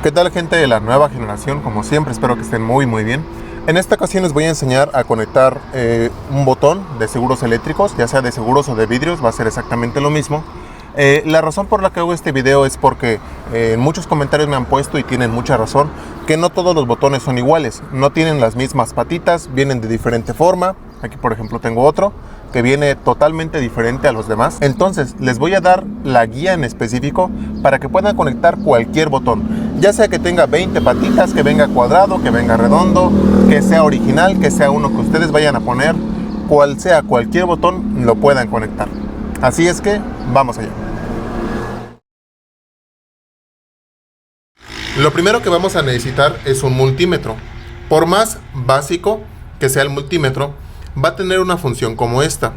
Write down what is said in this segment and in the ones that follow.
¿Qué tal, gente de la nueva generación? Como siempre, espero que estén muy bien. En esta ocasión les voy a enseñar a conectar un botón de seguros eléctricos, ya sea de seguros o de vidrios, va a ser exactamente lo mismo. La razón por la que hago este video es porque en muchos comentarios me han puesto, y tienen mucha razón, que no todos los botones son iguales, no tienen las mismas patitas, vienen de diferente forma. Aquí, por ejemplo, tengo otro que viene totalmente diferente a los demás. Entonces les voy a dar la guía en específico para que puedan conectar cualquier botón, ya sea que tenga 20 patitas, que venga cuadrado, que venga redondo, que sea original, que sea uno que ustedes vayan a poner, cual sea cualquier botón lo puedan conectar. Así es que vamos allá. Lo primero que vamos a necesitar es un multímetro. Por más básico que sea el multímetro, va a tener una función como esta,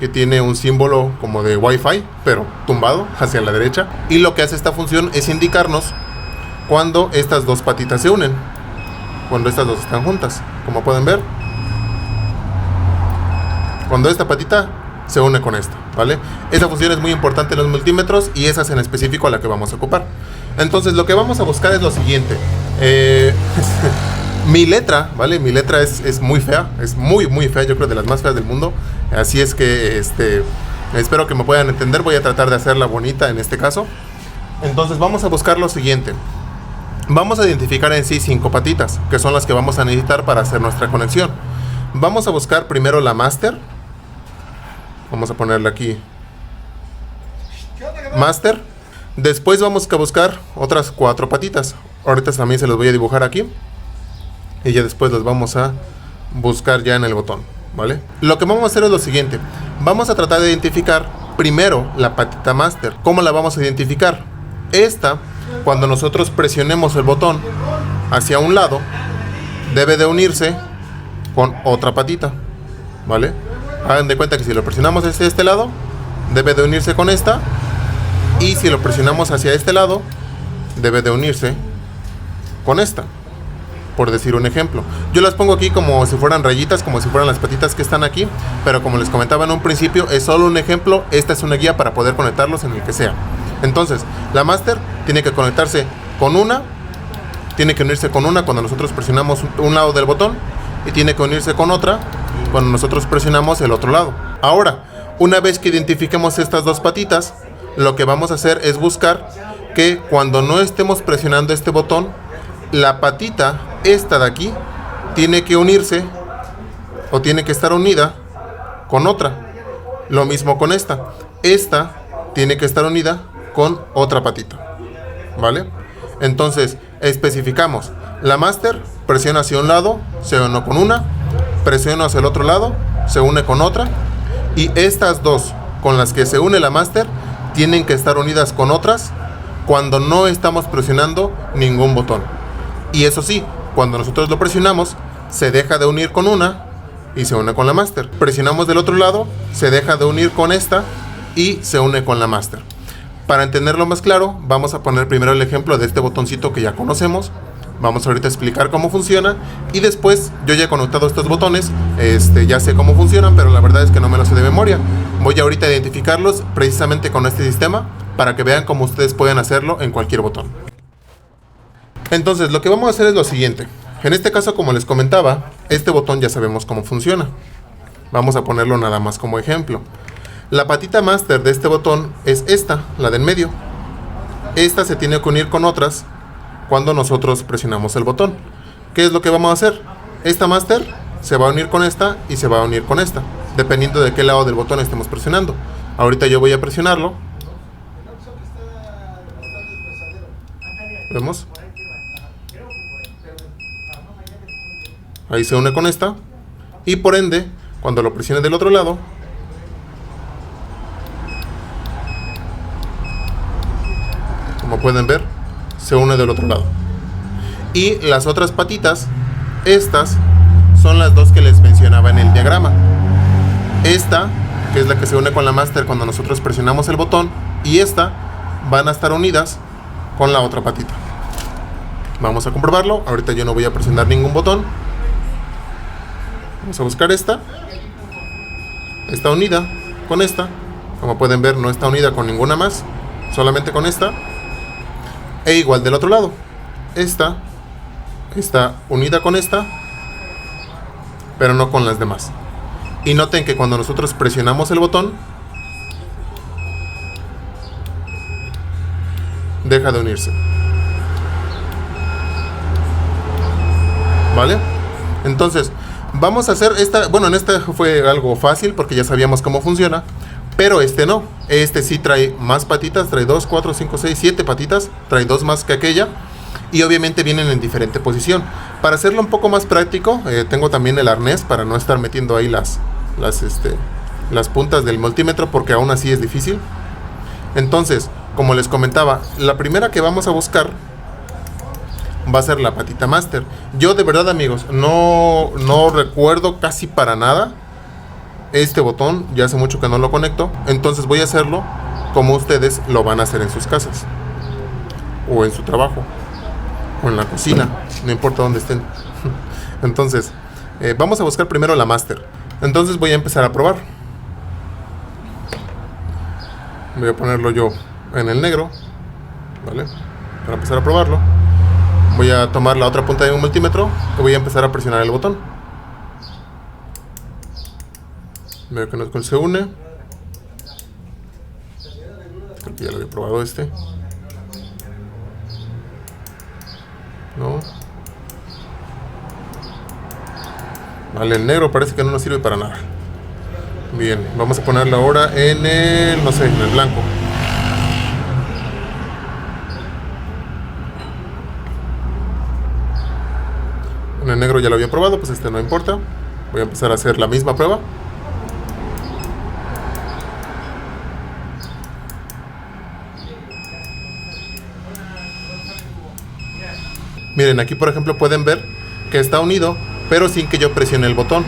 que tiene un símbolo como de Wi-Fi, pero tumbado hacia la derecha. Y lo que hace esta función es indicarnos cuando estas dos patitas se unen, cuando estas dos están juntas. Como pueden ver, cuando esta patita se une con esta, ¿vale? Esta función es muy importante en los multímetros y esa es en específico a la que vamos a ocupar. Entonces lo que vamos a buscar es lo siguiente. Mi letra, ¿vale? Mi letra es muy fea, es muy fea, yo creo de las más feas del mundo. Así es que espero que me puedan entender, voy a tratar de hacerla bonita en este caso. Entonces vamos a buscar lo siguiente. Vamos a identificar en sí 5 patitas, que son las que vamos a necesitar para hacer nuestra conexión. Vamos a buscar primero la master. Vamos a ponerla aquí, master. Después vamos a buscar otras 4 patitas. Ahorita también se los voy a dibujar aquí. Y ya después los vamos a buscar ya en el botón, ¿vale? Lo que vamos a hacer es lo siguiente. Vamos a tratar de identificar primero la patita master. ¿Cómo la vamos a identificar? Esta, cuando nosotros presionemos el botón hacia un lado, debe de unirse con otra patita, ¿vale? Hagan de cuenta que si lo presionamos hacia este lado, debe de unirse con esta. Y si lo presionamos hacia este lado, debe de unirse con esta, por decir un ejemplo. Yo las pongo aquí como si fueran rayitas, como si fueran las patitas que están aquí, pero como les comentaba en un principio, es solo un ejemplo. Esta es una guía para poder conectarlos en el que sea. Entonces, la master tiene que conectarse con una, tiene que unirse con una cuando nosotros presionamos un lado del botón, y tiene que unirse con otra cuando nosotros presionamos el otro lado. Ahora, una vez que identifiquemos estas dos patitas, lo que vamos a hacer es buscar que cuando no estemos presionando este botón, la patita, esta de aquí, tiene que unirse o tiene que estar unida con otra. Lo mismo con esta. Esta tiene que estar unida con otra patita, ¿vale? Entonces, especificamos. La master presiona hacia un lado, se une con una. Presiona hacia el otro lado, se une con otra. Y estas dos con las que se une la master tienen que estar unidas con otras cuando no estamos presionando ningún botón. Y eso sí, cuando nosotros lo presionamos, se deja de unir con una y se une con la master. Presionamos del otro lado, se deja de unir con esta y se une con la master. Para entenderlo más claro, vamos a poner primero el ejemplo de este botoncito que ya conocemos. Vamos ahorita a explicar cómo funciona y después yo ya he conectado estos botones, ya sé cómo funcionan, pero la verdad es que no me los sé de memoria. Voy ahorita a identificarlos precisamente con este sistema para que vean cómo ustedes pueden hacerlo en cualquier botón. Entonces lo que vamos a hacer es lo siguiente. En este caso, como les comentaba, este botón ya sabemos cómo funciona. Vamos a ponerlo nada más como ejemplo. La patita master de este botón es esta, la del medio. Esta se tiene que unir con otras cuando nosotros presionamos el botón. ¿Qué es lo que vamos a hacer? Esta master se va a unir con esta y se va a unir con esta, dependiendo de qué lado del botón estemos presionando. Ahorita yo voy a presionarlo. ¿Vemos? Ahí se une con esta. Y por ende, cuando lo presione del otro lado, como pueden ver, se une del otro lado. Y las otras patitas, estas son las dos que les mencionaba en el diagrama. Esta, que es la que se une con la master cuando nosotros presionamos el botón, y esta van a estar unidas con la otra patita. Vamos a comprobarlo. Ahorita yo no voy a presionar ningún botón. Vamos a buscar esta. Está unida con esta. Como pueden ver, no está unida con ninguna más, solamente con esta. E igual del otro lado. esta está unida con esta, pero no con las demás. Y noten que cuando nosotros presionamos el botón, deja de unirse. ¿Vale? Entonces, vamos a hacer esta. Bueno, en esta fue algo fácil porque ya sabíamos cómo funciona. Pero este no. Este sí trae más patitas. Trae 2, 4, 5, 6, 7 patitas. Trae 2 más que aquella. Y obviamente vienen en diferente posición. Para hacerlo un poco más práctico, tengo también el arnés para no estar metiendo ahí las puntas del multímetro, porque aún así es difícil. Entonces, como les comentaba, la primera que vamos a buscar va a ser la patita máster. Yo de verdad, amigos, no recuerdo casi para nada este botón. Ya hace mucho que no lo conecto. Entonces voy a hacerlo como ustedes lo van a hacer en sus casas, o en su trabajo, o en la cocina, no importa dónde estén. Entonces, vamos a buscar primero la máster. Entonces voy a empezar a probar. Voy a ponerlo yo en el negro, ¿vale? Para empezar a probarlo. Voy a tomar la otra punta de un multímetro y voy a empezar a presionar el botón. Veo que no se une. Creo que ya lo había probado este. No. Vale, el negro parece que no nos sirve para nada. Bien, vamos a ponerlo ahora en el, no sé, en el blanco. En el negro ya lo había probado, pues este no importa. Voy a empezar a hacer la misma prueba. Miren, aquí por ejemplo pueden ver que está unido, pero sin que yo presione el botón,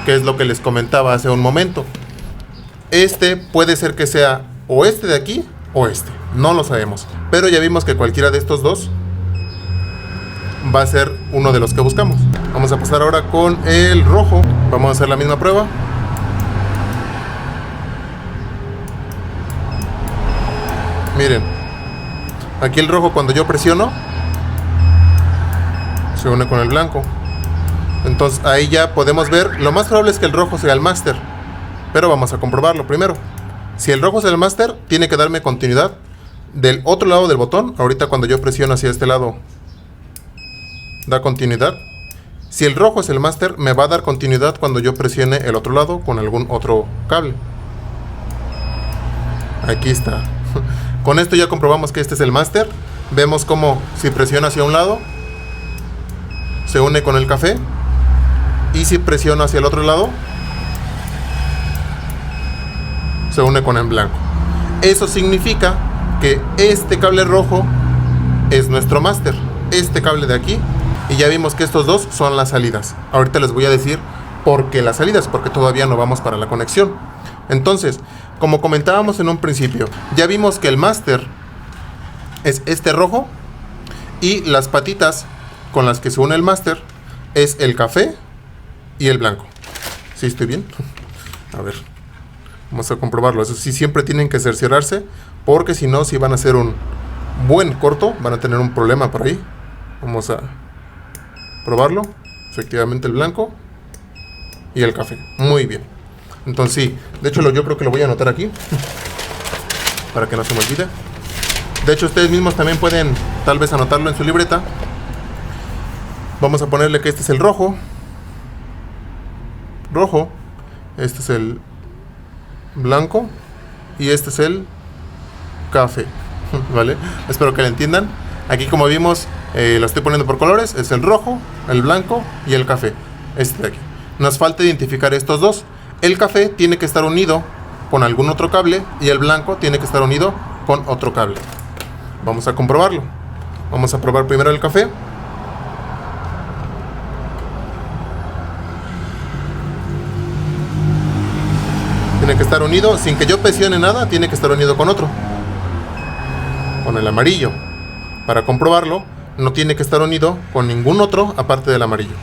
que es lo que les comentaba hace un momento. Este puede ser que sea o este de aquí o este, no lo sabemos, pero ya vimos que cualquiera de estos dos va a ser uno de los que buscamos. Vamos a pasar ahora con el rojo. Vamos a hacer la misma prueba. Miren, aquí el rojo, cuando yo presiono, se une con el blanco. Entonces ahí ya podemos ver. Lo más probable es que el rojo sea el máster, pero vamos a comprobarlo primero. Si el rojo es el máster, tiene que darme continuidad del otro lado del botón. Ahorita cuando yo presiono hacia este lado, da continuidad. Si el rojo es el máster, me va a dar continuidad cuando yo presione el otro lado con algún otro cable. Aquí está. Con esto ya comprobamos que este es el máster. Vemos como si presiono hacia un lado, se une con el café. Y si presiono hacia el otro lado, se une con el blanco. Eso significa que este cable rojo es nuestro máster. Este cable de aquí. Y ya vimos que estos dos son las salidas. Ahorita les voy a decir por qué las salidas, porque todavía no vamos para la conexión. Entonces, como comentábamos en un principio, ya vimos que el máster es este rojo y las patitas con las que se une el máster es el café y el blanco. ¿Sí estoy bien? A ver, vamos a comprobarlo. Eso sí, siempre tienen que cerciorarse, porque si no, si van a hacer un buen corto, van a tener un problema por ahí. Vamos a probarlo. Efectivamente el blanco y el café. Muy bien. Entonces sí, de hecho yo creo que lo voy a anotar aquí para que no se me olvide. De hecho ustedes mismos también pueden tal vez anotarlo en su libreta. Vamos a ponerle que este es el rojo. Rojo. Este es el blanco. Y este es el café. ¿Vale? Espero que lo entiendan. Aquí, como vimos, lo estoy poniendo por colores. Es el rojo, el blanco y el café. Este de aquí. Nos falta identificar estos dos. El café tiene que estar unido con algún otro cable y el blanco tiene que estar unido con otro cable. Vamos a comprobarlo. Vamos a probar primero el café. Tiene que estar unido, sin que yo presione nada, tiene que estar unido con otro. Con el amarillo. Para comprobarlo, no tiene que estar unido con ningún otro aparte del amarillo.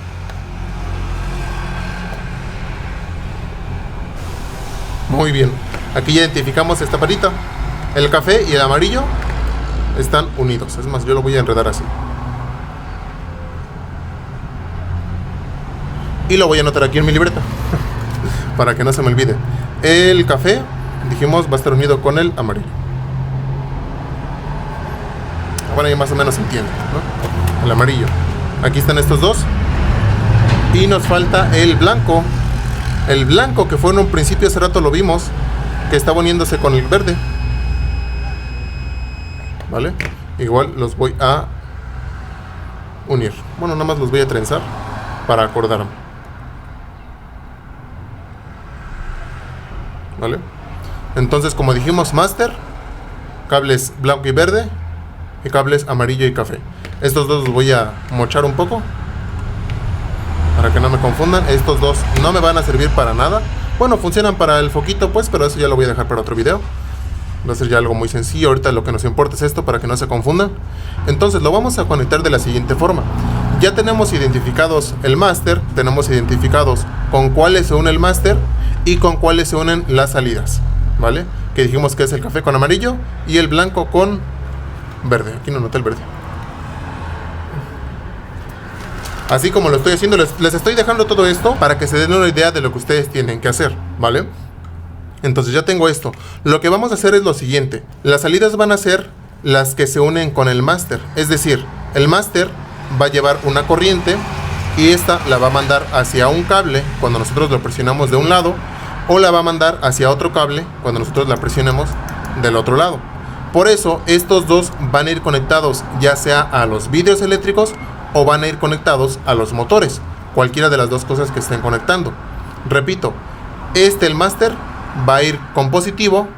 Muy bien. Aquí ya identificamos esta patita. El café y el amarillo están unidos. Es más, yo lo voy a enredar así. Y lo voy a anotar aquí en mi libreta para que no se me olvide. El café, dijimos, va a estar unido con el amarillo. Bueno, ya más o menos se entiende, ¿no? El amarillo. Aquí están estos dos. Y nos falta el blanco. El blanco que fue en un principio, hace rato lo vimos, que estaba uniéndose con el verde. ¿Vale? Igual los voy a unir. Bueno, nada más los voy a trenzar para acordarme. ¿Vale? Entonces, como dijimos, master, cables blanco y verde, y cables amarillo y café. Estos dos los voy a mochar un poco para que no me confundan. Estos dos no me van a servir para nada. Bueno, funcionan para el foquito pues, pero eso ya lo voy a dejar para otro video. Va a ser ya algo muy sencillo. Ahorita lo que nos importa es esto, para que no se confundan. Entonces lo vamos a conectar de la siguiente forma. Ya tenemos identificados el máster, tenemos identificados con cuáles se une el máster y con cuáles se unen las salidas, ¿vale? Que dijimos que es el café con amarillo y el blanco con verde. Aquí no noté el verde. Así como lo estoy haciendo, les estoy dejando todo esto para que se den una idea de lo que ustedes tienen que hacer, ¿vale? Entonces ya tengo esto. Lo que vamos a hacer es lo siguiente. Las salidas van a ser las que se unen con el máster. Es decir, el máster va a llevar una corriente y esta la va a mandar hacia un cable cuando nosotros lo presionamos de un lado, o la va a mandar hacia otro cable cuando nosotros la presionemos del otro lado. Por eso estos dos van a ir conectados ya sea a los vidrios eléctricos o van a ir conectados a los motores, cualquiera de las dos cosas que estén conectando. Repito, el máster va a ir con positivo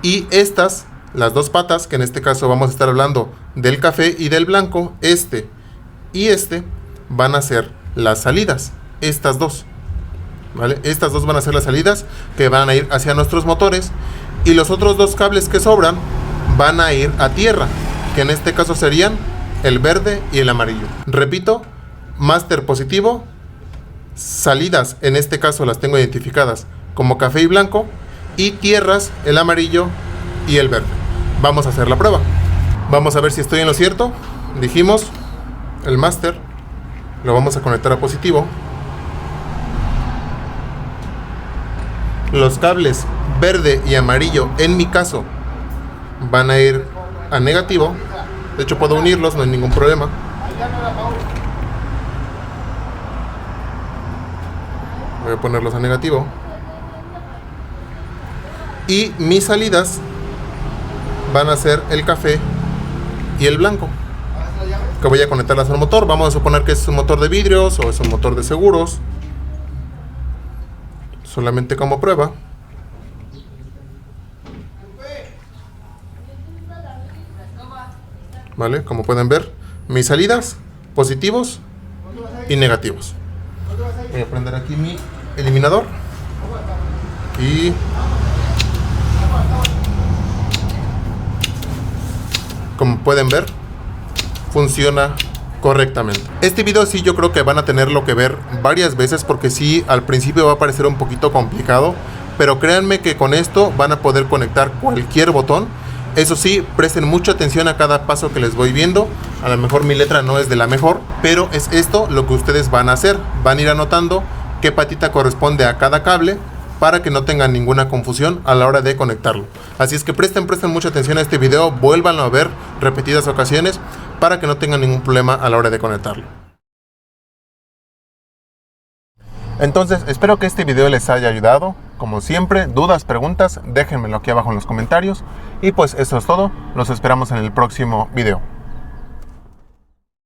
y estas, las dos patas, que en este caso vamos a estar hablando del café y del blanco, y van a ser las salidas, estas dos, ¿vale? Estas dos van a ser las salidas que van a ir hacia nuestros motores, y los otros dos cables que sobran van a ir a tierra, que en este caso serían el verde y el amarillo. Repito, máster positivo, salidas en este caso las tengo identificadas como café y blanco, y tierras el amarillo y el verde. Vamos a hacer la prueba. Vamos a ver si estoy en lo cierto. Dijimos, el máster lo vamos a conectar a positivo. Los cables verde y amarillo, en mi caso, van a ir a negativo. De hecho puedo unirlos, no hay ningún problema. Voy a ponerlos a negativo. Y mis salidas van a ser el café y el blanco, que voy a conectarlas al motor. Vamos a suponer que es un motor de vidrios o es un motor de seguros, solamente como prueba. ¿Vale? Como pueden ver, mis salidas positivos y negativos. Voy a prender aquí mi eliminador y como pueden ver, funciona correctamente. Este video sí yo creo que van a tenerlo que ver varias veces, porque sí, al principio va a parecer un poquito complicado, pero créanme que con esto van a poder conectar cualquier botón. Eso sí, presten mucha atención a cada paso que les voy viendo. A lo mejor mi letra no es de la mejor, pero es esto lo que ustedes van a hacer. Van a ir anotando qué patita corresponde a cada cable para que no tengan ninguna confusión a la hora de conectarlo. Así es que presten mucha atención a este video, vuélvanlo a ver repetidas ocasiones para que no tengan ningún problema a la hora de conectarlo. Entonces, espero que este video les haya ayudado. Como siempre, dudas, preguntas, déjenmelo aquí abajo en los comentarios. Y pues eso es todo. Los esperamos en el próximo video.